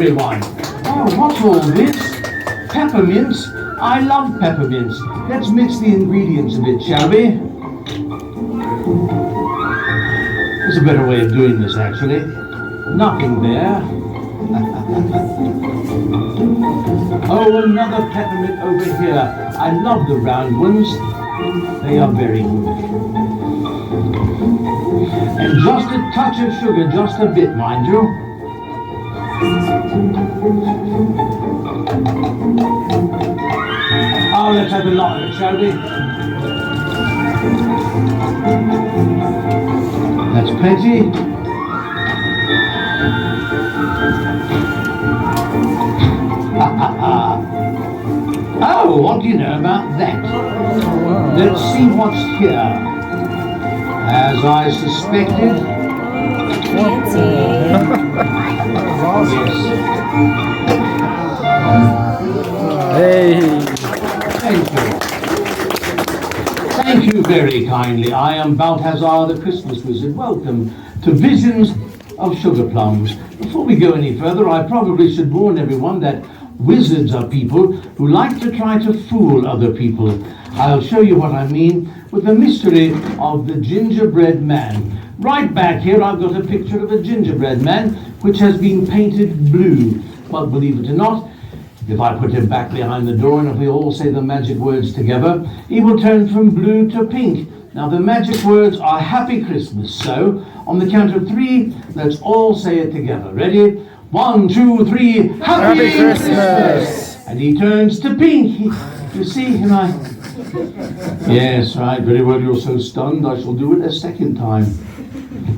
everyone. Oh, what's all this? Peppermints? I love peppermints. Let's mix the ingredients a bit, shall we? There's a better way of doing this, actually. Nothing there. Oh, another peppermint over here. I love the round ones. They are very good. And just a touch of sugar, just a bit, mind you. Oh, let's have a lot of it, shall we? That's plenty. Oh, what do you know about that? Let's see what's here. As I suspected. Hey. Thank you. Thank you very kindly. I am Balthazar the Christmas Wizard. Welcome to Visions of Sugar Plums. Before we go any further, I probably should warn everyone that wizards are people who like to try to fool other people. I'll show you what I mean with the mystery of the gingerbread man. Right back here I've got a picture of a gingerbread man which has been painted blue. But believe it or not, if I put him back behind the door and if we all say the magic words together, he will turn from blue to pink. Now the magic words are Happy Christmas. So on the count of 3, let's all say it together. Ready? 1, 2, 3. Happy Christmas! And he turns to pink. You see, and I... Yes, right, very well, you're so stunned, I shall do it a second time.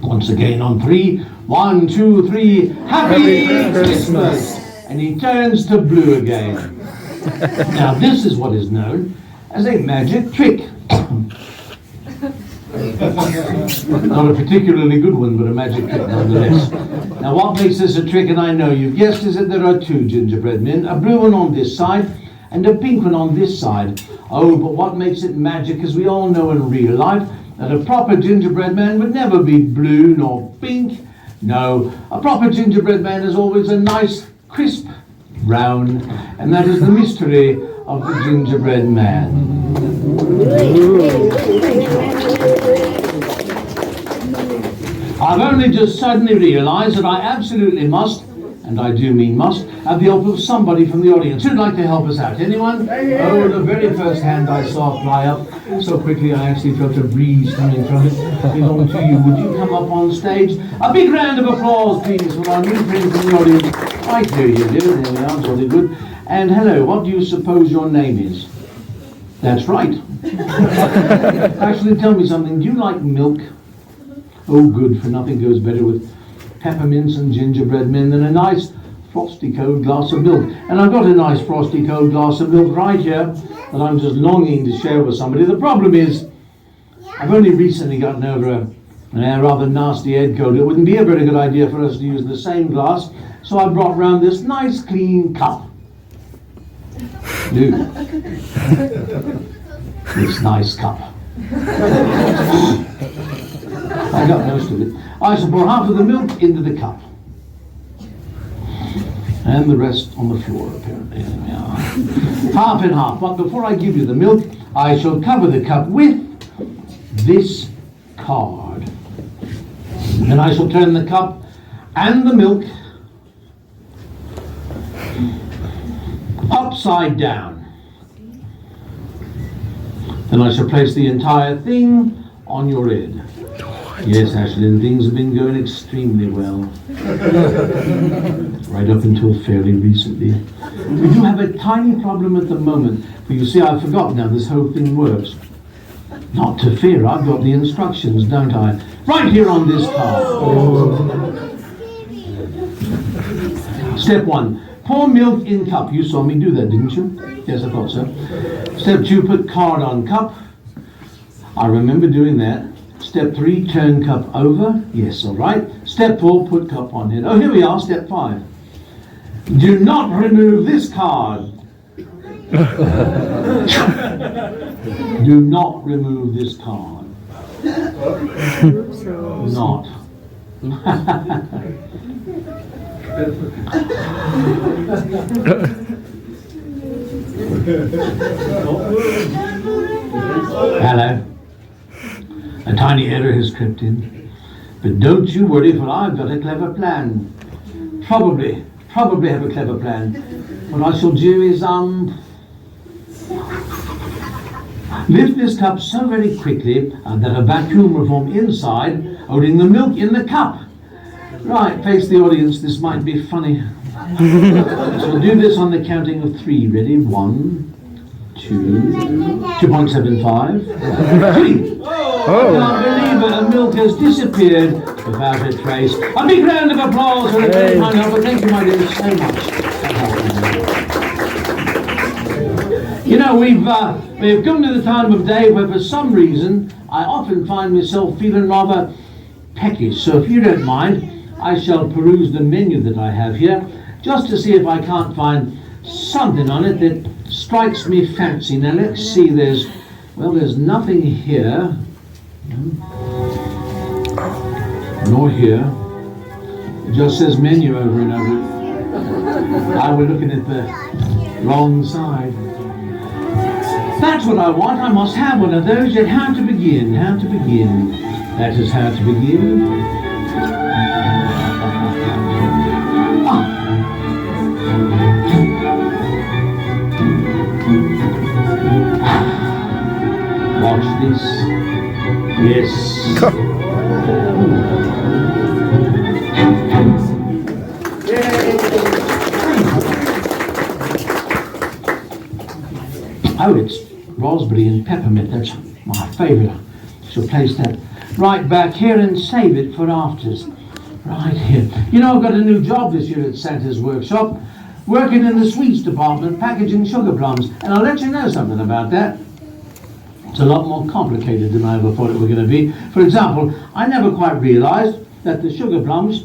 Once again on 3. 1, 2, 3. Happy Christmas! And he turns to blue again. Now this is what is known as a magic trick. Not a particularly good one, but a magic trick nonetheless. Now what makes this a trick, and I know you've guessed, is that there are 2 gingerbread men, a blue one on this side and a pink one on this side. Oh, but what makes it magic, as we all know in real life, that a proper gingerbread man would never be blue nor pink. No, a proper gingerbread man is always a nice, crisp brown, and that is the mystery of the gingerbread man. I've only just suddenly realised that I absolutely must, and I do mean must, have the help of somebody from the audience. Who'd like to help us out? Anyone? Oh, the very first hand I saw fly up so quickly I actually felt a breeze coming from it. Belong to you. Would you come up on stage? A big round of applause, please, for our new friend from the audience. Right there you do. There we are. Jolly good. And hello, what do you suppose your name is? That's right. Actually, tell me something. Do you like milk? Oh, good, for nothing goes better with peppermints and gingerbread men than a nice frosty cold glass of milk. And I've got a nice frosty cold glass of milk right here that I'm just longing to share with somebody. The problem is, I've only recently gotten over a rather nasty head cold. It wouldn't be a very good idea for us to use the same glass, so I brought round this nice clean cup. Dude. This nice cup. I got most of it. I shall pour half of the milk into the cup. And the rest on the floor, apparently. There we are. Half and half. But before I give you the milk, I shall cover the cup with this card. Then I shall turn the cup and the milk upside down. Then I shall place the entire thing on your head. Yes, Ashlyn, things have been going extremely well. Right up until fairly recently. We do have a tiny problem at the moment, but you see, I've forgotten how this whole thing works. Not to fear, I've got the instructions, don't I? Right here on this card. Step 1, pour milk in cup. You saw me do that, didn't you? Yes, I thought so. Step 2, put card on cup. I remember doing that. Step 3, turn cup over. Yes, all right. Step 4, put cup on head. Oh, here we are, step 5. Do not remove this card. Do not remove this card. Not. Hello. A tiny error has crept in. But don't you worry, for I've got a clever plan. Probably have a clever plan. What I shall do is, lift this cup so very quickly that a vacuum will form inside, holding the milk in the cup. Right, face the audience, this might be funny. So we'll do this on the counting of 3. Ready? 1, 2, 2.75, 3. I can't believe it, the milk has disappeared without a trace. A big round of applause for the very kind helper. Thank you, my dear, so much. You know, we've come to the time of day where for some reason I often find myself feeling rather peckish. So if you don't mind, I shall peruse the menu that I have here just to see if I can't find something on it that strikes me fancy. Now let's see, there's nothing here, nor here. It just says menu over and over. We're looking at the wrong side. That's what I want. I must have one of those. Yet how to begin? How to begin? That is how to begin. Watch this. Yes. Oh, it's raspberry and peppermint. That's my favourite. So place that right back here and save it for afters. Right here. You know, I've got a new job this year at Santa's workshop, working in the sweets department, packaging sugar plums. And I'll let you know something about that. It's a lot more complicated than I ever thought it was going to be. For example, I never quite realised that the sugar plums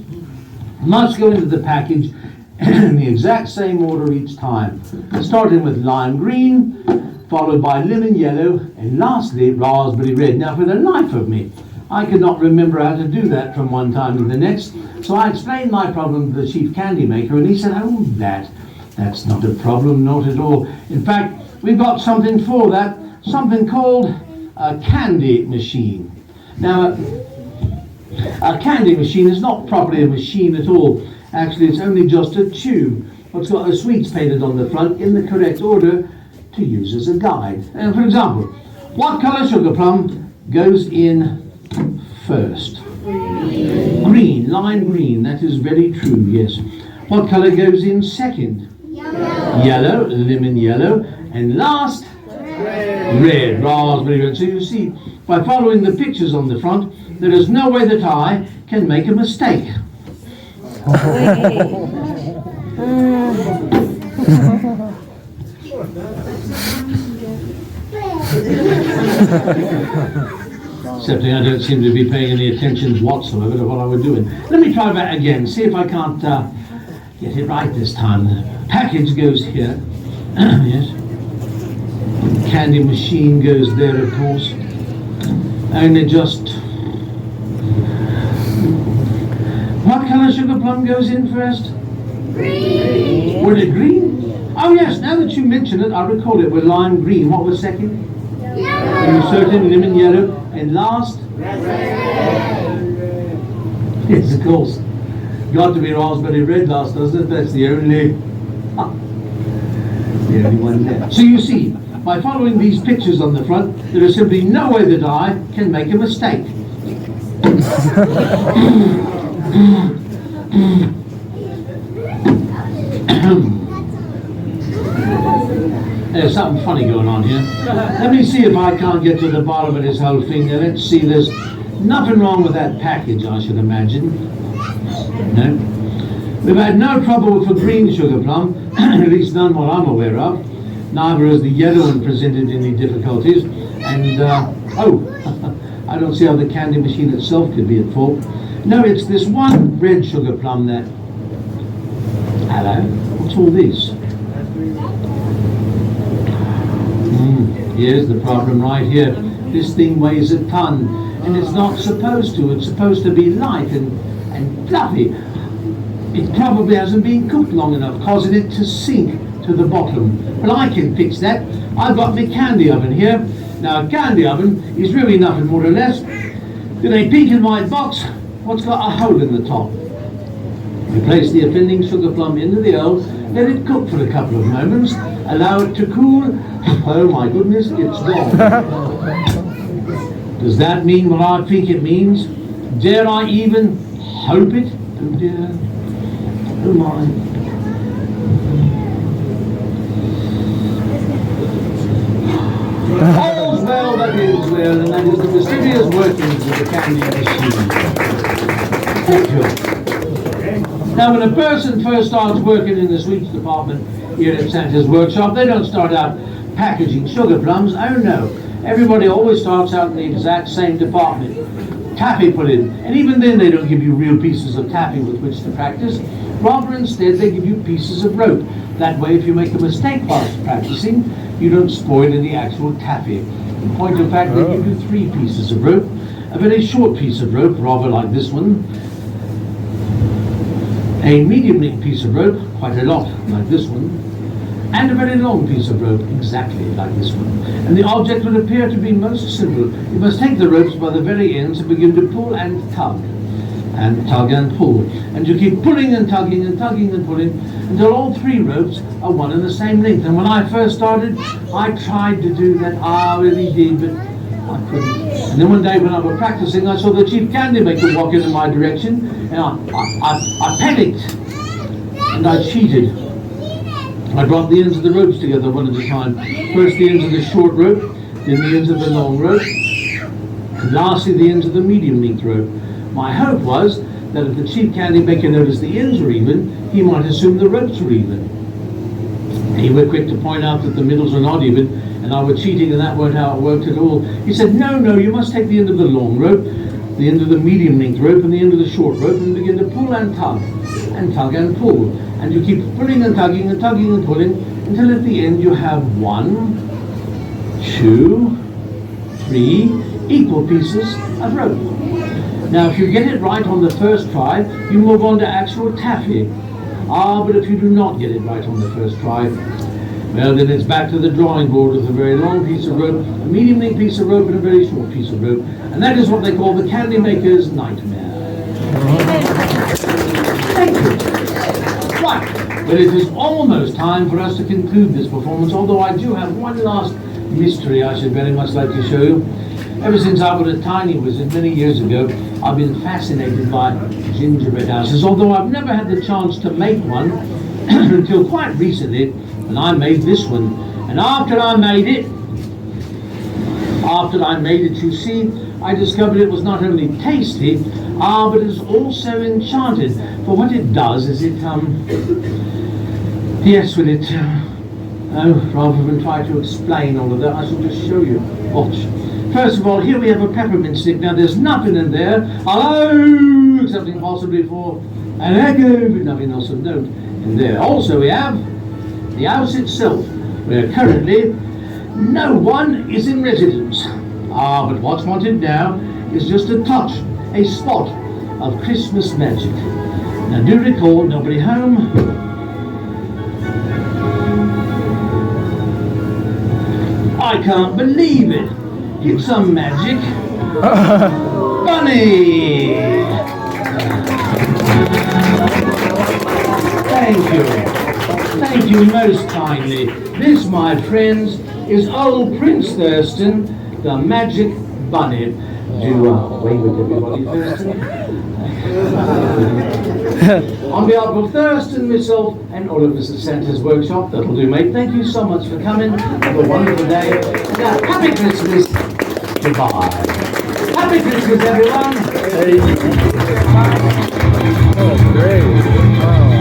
must go into the package in the exact same order each time. Starting with lime green, followed by lemon yellow, and lastly raspberry red. Now, for the life of me, I could not remember how to do that from one time to the next. So I explained my problem to the chief candy maker, and he said, "Oh, that's not a problem, not at all. In fact, we've got something for that. Something called a candy machine." Now, a candy machine is not properly a machine at all. Actually, it's only just a tube. It's got the sweets painted on the front in the correct order to use as a guide. And for example, what colour sugar plum goes in first? Green, lime green. That is very true, yes. What colour goes in second? Yellow, lemon yellow. And last? Red, raspberry red. So you see, by following the pictures on the front, there is no way that I can make a mistake. Excepting I don't seem to be paying any attention whatsoever to what I was doing. Let me try that again, see if I can't get it right this time. The package goes here. Yes. Candy machine goes there, of course. Only just... What colour sugar plum goes in first? Green. Was it green? Oh yes, now that you mention it, I recall it with lime green. What was second? Yellow. Certain lemon yellow. And last? Red. Yes, of course. Got to be raspberry red last, doesn't it? That's the only one left. So you see, by following these pictures on the front, there is simply no way that I can make a mistake. There's something funny going on here. Let me see if I can't get to the bottom of this whole thing. Now, let's see, there's nothing wrong with that package, I should imagine. No. We've had no trouble with the green sugar plum, at least none what I'm aware of. Neither has the yellow one presented any difficulties. And, I don't see how the candy machine itself could be at fault. No, it's this one red sugar plum that... Hello? What's all this? Here's the problem right here. This thing weighs a ton, and it's not supposed to. It's supposed to be light and fluffy. it probably hasn't been cooked long enough, causing it to sink to the bottom. But I can fix that. I've got my candy oven here. Now a candy oven is really nothing more or less than a pink and white box what's got a hole in the top. You place the offending sugar plum into the oven, let it cook for a couple of moments, allow it to cool. Oh my goodness, it's gone. Does that mean what I think it means? Dare I even hope it? Oh dear. Oh my. All's well that is well, and that is the mysterious workings of the candy machine. Thank you. Now, when a person first starts working in the sweets department here at Santa's workshop, they don't start out packaging sugar plums. Oh no. Everybody always starts out in the exact same department. Taffy pudding. And even then they don't give you real pieces of taffy with which to practice. Rather instead they give you pieces of rope. That way if you make a mistake whilst practicing, you don't spoil any actual taffy. In point of fact, they give you 3 pieces of rope. A very short piece of rope, rather like this one. A medium length piece of rope, quite a lot like this one. And a very long piece of rope, exactly like this one. And the object would appear to be most simple. You must take the ropes by the very ends and begin to pull and tug. And tug and pull. And you keep pulling and tugging and tugging and pulling until all 3 ropes are one and the same length. And when I first started, I tried to do that. I really did, but I couldn't. And then one day when I was practicing, I saw the chief candy maker walk in my direction, and I panicked. And I cheated. I brought the ends of the ropes together one at a time. First the ends of the short rope, then the ends of the long rope, and lastly the ends of the medium length rope. My hope was that if the chief candy maker noticed the ends were even, he might assume the ropes were even. He was quick to point out that the middles were not even, and I was cheating, and that weren't how it worked at all. He said, no, you must take the end of the long rope, the end of the medium length rope, and the end of the short rope, and begin to pull and tug and pull. And you keep pulling and tugging and tugging and pulling until at the end you have 1, 2, 3 equal pieces of rope. Now if you get it right on the first try, you move on to actual taffy. But if you do not get it right on the first try, well then it's back to the drawing board with a very long piece of rope, a medium length piece of rope, and a very short piece of rope. And that is what they call the candy maker's nightmare. Thank you. Right, but it is almost time for us to conclude this performance, although I do have one last mystery I should very much like to show you. Ever since I was a tiny wizard many years ago, I've been fascinated by gingerbread houses, although I've never had the chance to make one until quite recently, when I made this one. And after I made it, you see, I discovered it was not only tasty, but it is also enchanted. For what it does is rather than try to explain all of that, I shall just show you. Watch. First of all, here we have a peppermint stick. Now there's nothing in there, hello, excepting possibly for an echo, but nothing else of note in there. Also we have the house itself, where currently no one is in residence. But what's wanted now is just a touch, a spot of Christmas magic. Now do recall, nobody home. I can't believe it. It's some magic. Bunny! Thank you. Thank you most kindly. This, my friends, is old Prince Thurston, the magic bunny. Do wave with everybody, Thurston. On behalf of Thurston, myself, and all of us at Santa's workshop, that'll do, mate. Thank you so much for coming. Have a wonderful day. Now, happy Christmas. Goodbye. Happy Christmas, everyone. Hey. Oh, great. Wow.